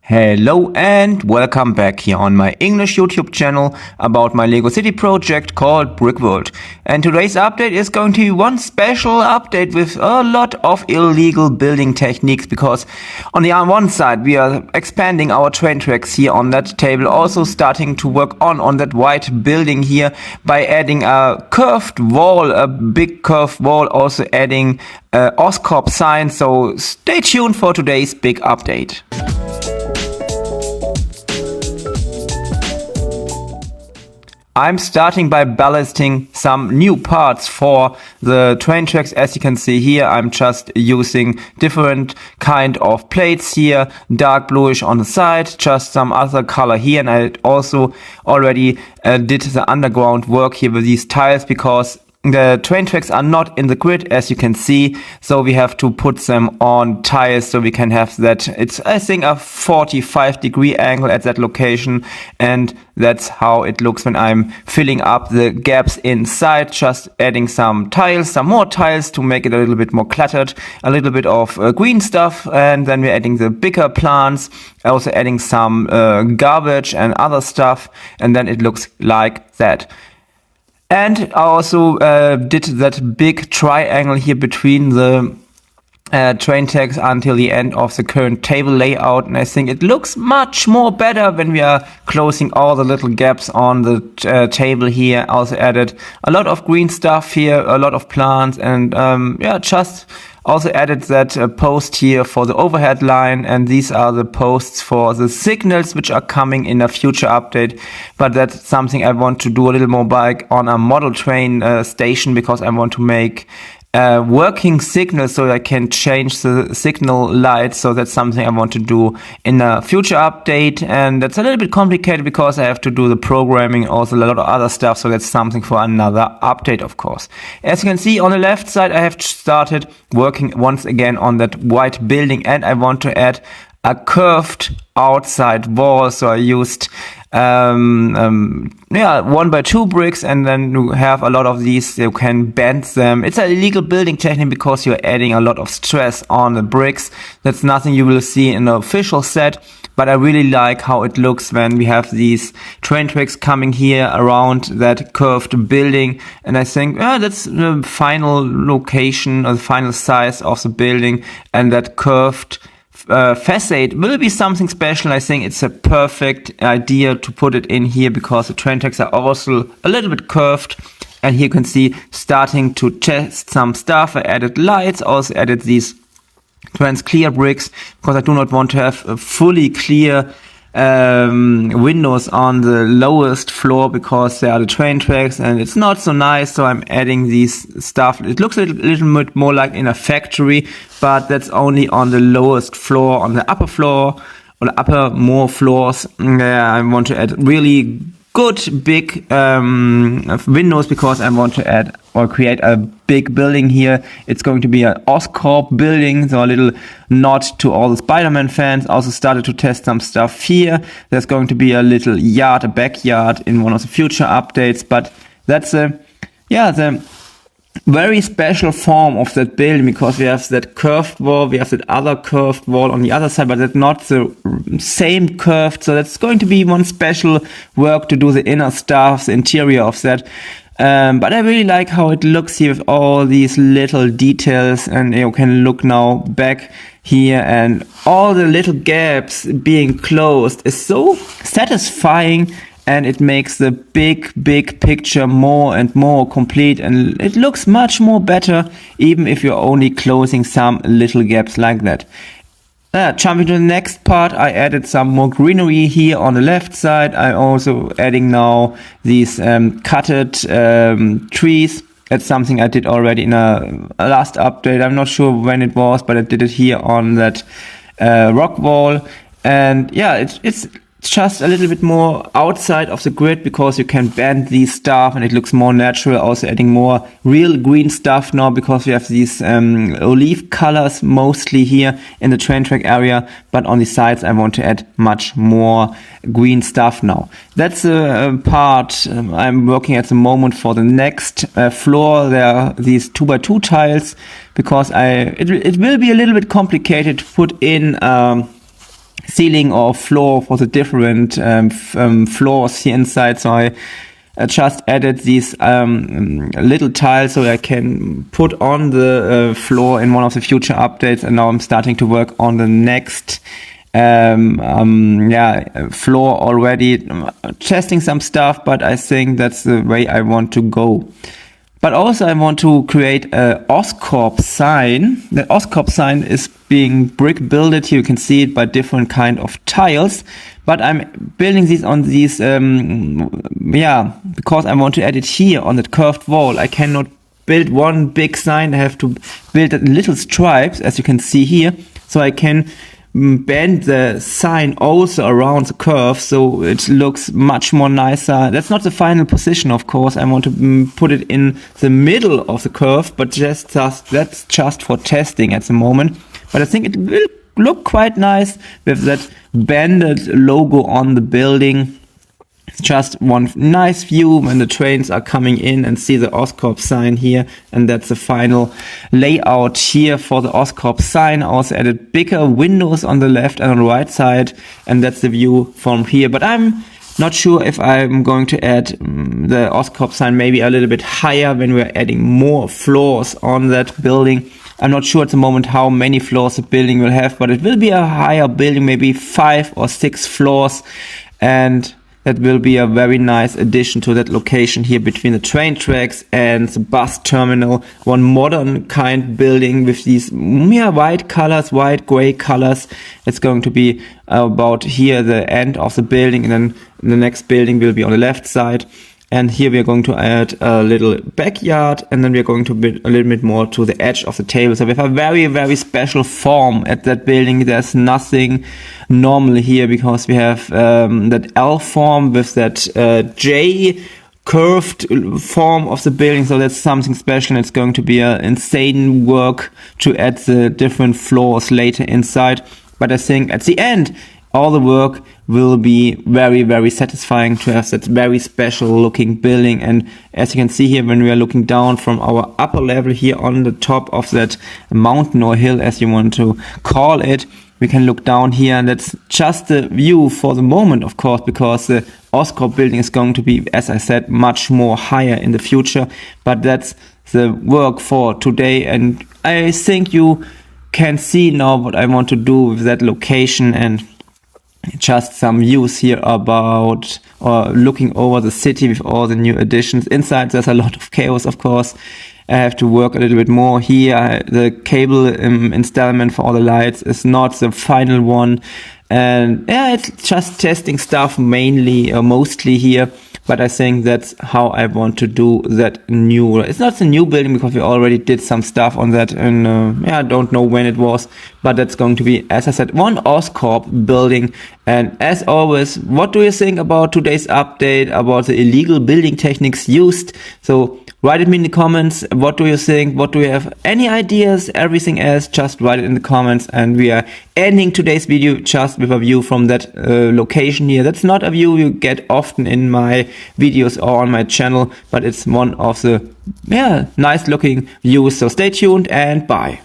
Hello and welcome back here on my English YouTube channel about my Lego City project called Brick World. And today's update is going to be one special update with a lot of illegal building techniques, because on the one side we are expanding our train tracks here on that table, also starting to work on that white building here by adding a curved wall, a big curved wall, also adding OSOP Sign. So stay tuned for today's big update. I'm starting by ballasting some new parts for the train tracks. As you can see here, I'm just using different kind of plates here, dark bluish on the side, just some other color here, and I also already did the underground work here with these tiles, because the train tracks are not in the grid, as you can see, so we have to put them on tiles so we can have that. It's, I think, a 45-degree angle at that location, and that's how it looks when I'm filling up the gaps inside, just adding some tiles, some more tiles to make it a little bit more cluttered, a little bit of green stuff, and then we're adding the bigger plants, also adding some garbage and other stuff, and then it looks like that. And I also did that big triangle here between the train tracks until the end of the current table layout, and I think it looks much more better when we are closing all the little gaps on the table here. I also added a lot of green stuff here, a lot of plants, and just also added that post here for the overhead line, and these are the posts for the signals which are coming in a future update. But that's something I want to do a little more by on a model train station, because I want to make working signals so I can change the signal lights. So that's something I want to do in a future update, and that's a little bit complicated because I have to do the programming, also a lot of other stuff, so that's something for another update, of course. As you can see on the left side, I have started working once again on that white building, and I want to add a curved outside wall. So I used 1x2 bricks, and then you have a lot of these, you can bend them. It's an illegal building technique because you're adding a lot of stress on the bricks. That's nothing you will see in the official set, but I really like how it looks when we have these train tracks coming here around that curved building. And I think that's the final location or the final size of the building, and that curved facade will be something special. I think it's a perfect idea to put it in here because the train tracks are also a little bit curved. And here you can see starting to test some stuff. I added lights, also added these trans clear bricks, because I do not want to have a fully clear windows on the lowest floor, because there are the train tracks and it's not so nice. So I'm adding these stuff. It looks a little bit more like in a factory, but that's only on the lowest floor. On the upper floor or the upper more floors, I want to add really good big windows, because I want to add or create a big building here. It's going to be an OSOP building, so a little nod to all the Spider-Man fans. Also started to test some stuff here. There's going to be a little yard, a backyard in one of the future updates, but that's the very special form of that building, because we have that curved wall, we have that other curved wall on the other side, but that's not the same curved. So that's going to be one special work to do the inner stuff, the interior of that. But I really like how it looks here with all these little details, and you can look now back here, and all the little gaps being closed is so satisfying. And it makes the big picture more and more complete, and it looks much more better, even if you're only closing some little gaps like that. Jumping to the next part, I added some more greenery here on the left side. I'm also adding now these cutted trees. That's something I did already in a last update. I'm not sure when it was, but I did it here on that rock wall. And yeah, it's just a little bit more outside of the grid, because you can bend these stuff and it looks more natural. Also adding more real green stuff now, because we have these olive colors mostly here in the train track area, but on the sides I want to add much more green stuff now. That's a part I'm working at the moment for the next floor. There are these 2x2 tiles, because it will be a little bit complicated to put in ceiling or floor for the different floors here inside. So I just added these little tiles so I can put on the floor in one of the future updates, and now I'm starting to work on the next floor already, testing some stuff, but I think that's the way I want to go. But also I want to create a OSOP sign. The OSOP sign is being brick builded. You can see it by different kind of tiles. But I'm building these on these, because I want to add it here on that curved wall. I cannot build one big sign. I have to build it in little stripes, as you can see here. So I can bend the sign also around the curve, so it looks much more nicer. That's not the final position, of course. I want to put it in the middle of the curve, but that's just for testing at the moment. But I think it will look quite nice with that banded logo on the building. It's just one nice view when the trains are coming in and see the OSOP sign here. And that's the final layout here for the OSOP sign. I also added bigger windows on the left and on the right side. And that's the view from here. But I'm not sure if I'm going to add the OSOP sign maybe a little bit higher when we're adding more floors on that building. I'm not sure at the moment how many floors the building will have, but it will be a higher building, maybe 5 or 6 floors. And that will be a very nice addition to that location here between the train tracks and the bus terminal. One modern kind building with these white colors, white gray colors. It's going to be about here the end of the building, and then the next building will be on the left side. And here we are going to add a little backyard, and then we are going to build a little bit more to the edge of the table. So we have a very, very special form at that building. There's nothing normal here because we have that L form with that J curved form of the building. So that's something special. It's going to be an insane work to add the different floors later inside. But I think at the end, all the work will be very, very satisfying to have that very special looking building. And as you can see here, when we are looking down from our upper level here on the top of that mountain or hill, as you want to call it, we can look down here, and that's just the view for the moment, of course, because the OSOP building is going to be, as I said, much more higher in the future. But that's the work for today, and I think you can see now what I want to do with that location, and just some views here about or looking over the city with all the new additions. Inside there's a lot of chaos, of course. I have to work a little bit more here. The cable installment for all the lights is not the final one. And yeah, it's just testing stuff mainly or mostly here. But I think that's how I want to do that new. It's not the new building because we already did some stuff on that, and I don't know when it was. But that's going to be, as I said, one OSOP building. And as always, what do you think about today's update about the illegal building techniques used? So write it me in the comments. What do you think? What do you have? Any ideas? Everything else, just write it in the comments. And we are ending today's video just with a view from that location here. That's not a view you get often in my videos or on my channel, but it's one of the nice looking views. So stay tuned and bye.